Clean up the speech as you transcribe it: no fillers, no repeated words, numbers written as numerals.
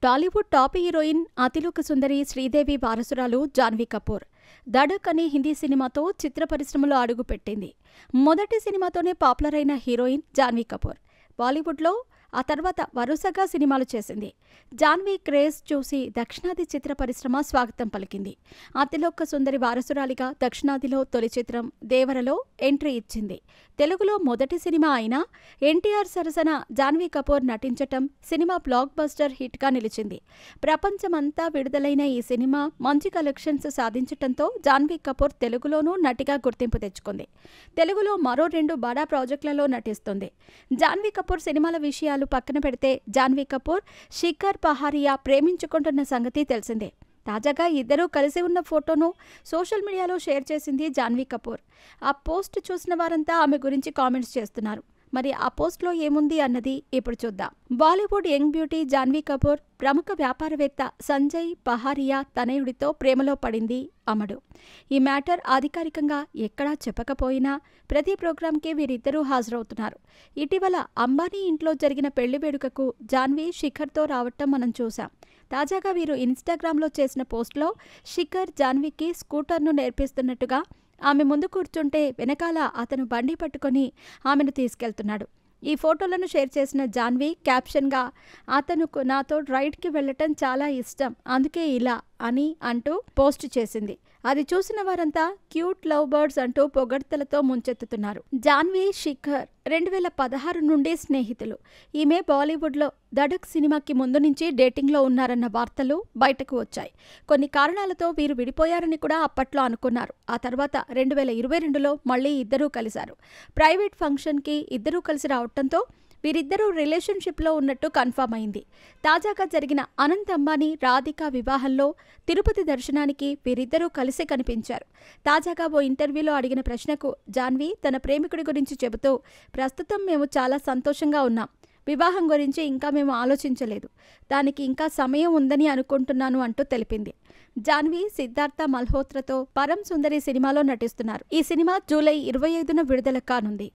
Tollywood top heroine Athiloka Sundari Sridevi వారసురాలు Janhvi Kapoor దడక్ అనే హిందీ సినిమాతో చిత్ర పరిశ్రమలో అడుగుపెట్టింది. మొదటి సినిమాతోనే పాపులర్ అయిన హీరోయిన్ జాన్వీ కపూర్ బాలీవుడ్లో ఆ తర్వాత వరుసగా సినిమాలు చేసింది. జాన్వీ క్రేజ్ చూసి దక్షిణాది చిత్ర పరిశ్రమ స్వాగతం పలికింది. అతిలోక సుందరి వారసురాలిగా దక్షిణాదిలో తొలి చిత్రం దేవరలో ఎంట్రీ ఇచ్చింది. తెలుగులో మొదటి సినిమా అయినా ఎన్టీఆర్ సరసన జాన్వీ కపూర్ నటించటం సినిమా బ్లాక్ బస్టర్ హిట్గా నిలిచింది. ప్రపంచమంతా విడుదలైన ఈ సినిమా మంచి కలెక్షన్స్ సాధించటంతో జాన్వీ కపూర్ తెలుగులోనూ నటిగా గుర్తింపు తెచ్చుకుంది. తెలుగులో మరో 2 బడా ప్రాజెక్టులలో నటిస్తుంది. జాన్వీ కపూర్ సినిమాల విషయాలు పక్కన పెడితే జాన్వీ కపూర్, శిఖర్ పహారియా ప్రేమించుకుంటున్న సంగతి తెలిసిందే. తాజాగా ఇద్దరూ కలిసి ఉన్న ఫోటోను సోషల్ మీడియాలో షేర్ చేసింది జాన్వీ కపూర్. ఆ పోస్ట్ చూసిన వారంతా ఆమె గురించి కామెంట్స్ చేస్తున్నారు. మరి ఆ పోస్ట్లో ఏముంది అన్నది ఇప్పుడు చూద్దాం. బాలీవుడ్ యంగ్ బ్యూటీ జాన్వీ కపూర్ ప్రముఖ వ్యాపారవేత్త సంజయ్ పహారియా తనయుడితో ప్రేమలో పడింది అమ్మడు. ఈ మ్యాటర్ అధికారికంగా ఎక్కడా చెప్పకపోయినా ప్రతి ప్రోగ్రాంకి వీరిద్దరూ హాజరవుతున్నారు. ఇటీవల అంబానీ ఇంట్లో జరిగిన పెళ్లి వేడుకకు జాన్వీ శిఖర్తో రావటం మనం చూసాం. తాజాగా వీరు ఇన్స్టాగ్రామ్లో చేసిన పోస్ట్లో శిఖర్ జాన్వీకి స్కూటర్ను నేర్పిస్తున్నట్టుగా ఆమె ముందు కూర్చుంటే వెనకాల అతను బండి పట్టుకొని ఆమెను తీసుకెళ్తున్నాడు. ఈ ఫోటోలను షేర్ చేసిన జాన్వీ క్యాప్షన్గా అతనుకు నాతో రైడ్కి వెళ్ళటం చాలా ఇష్టం, అందుకే ఇలా అని అంటూ పోస్ట్ చేసింది. అది చూసిన వారంతా క్యూట్ లవ్ బర్డ్స్ అంటూ పొగడ్తలతో ముంచెత్తుతున్నారు. జాన్వీ శిఖర్ 2016 నుండి స్నేహితులు. ఈమె బాలీవుడ్లో దడక్ సినిమాకి ముందు నుంచి డేటింగ్లో ఉన్నారన్న వార్తలు బయటకు వచ్చాయి. కొన్ని కారణాలతో వీరు విడిపోయారని కూడా అప్పట్లో అనుకున్నారు. ఆ తర్వాత 2022లో మళ్లీ ఇద్దరూ కలిశారు. ప్రైవేట్ ఫంక్షన్కి ఇద్దరూ కలిసి రావడంతో వీరిద్దరూ రిలేషన్షిప్లో ఉన్నట్టు కన్ఫర్మ్ అయింది. తాజాగా జరిగిన అనంత్ అంబానీ రాధిక వివాహంలో తిరుపతి దర్శనానికి వీరిద్దరూ కలిసి కనిపించారు. తాజాగా ఓ ఇంటర్వ్యూలో అడిగిన ప్రశ్నకు జాన్వీ తన ప్రేమికుడి గురించి చెబుతూ, ప్రస్తుతం మేము చాలా సంతోషంగా ఉన్నాం, వివాహం గురించి ఇంకా మేము ఆలోచించలేదు, దానికి ఇంకా సమయం ఉందని అనుకుంటున్నాను అంటూ తెలిపింది. జాన్వీ సిద్ధార్థ మల్హోత్రాతో పరం సుందరి సినిమాలో నటిస్తున్నారు. ఈ సినిమా జూలై 25న విడుదల కానుంది.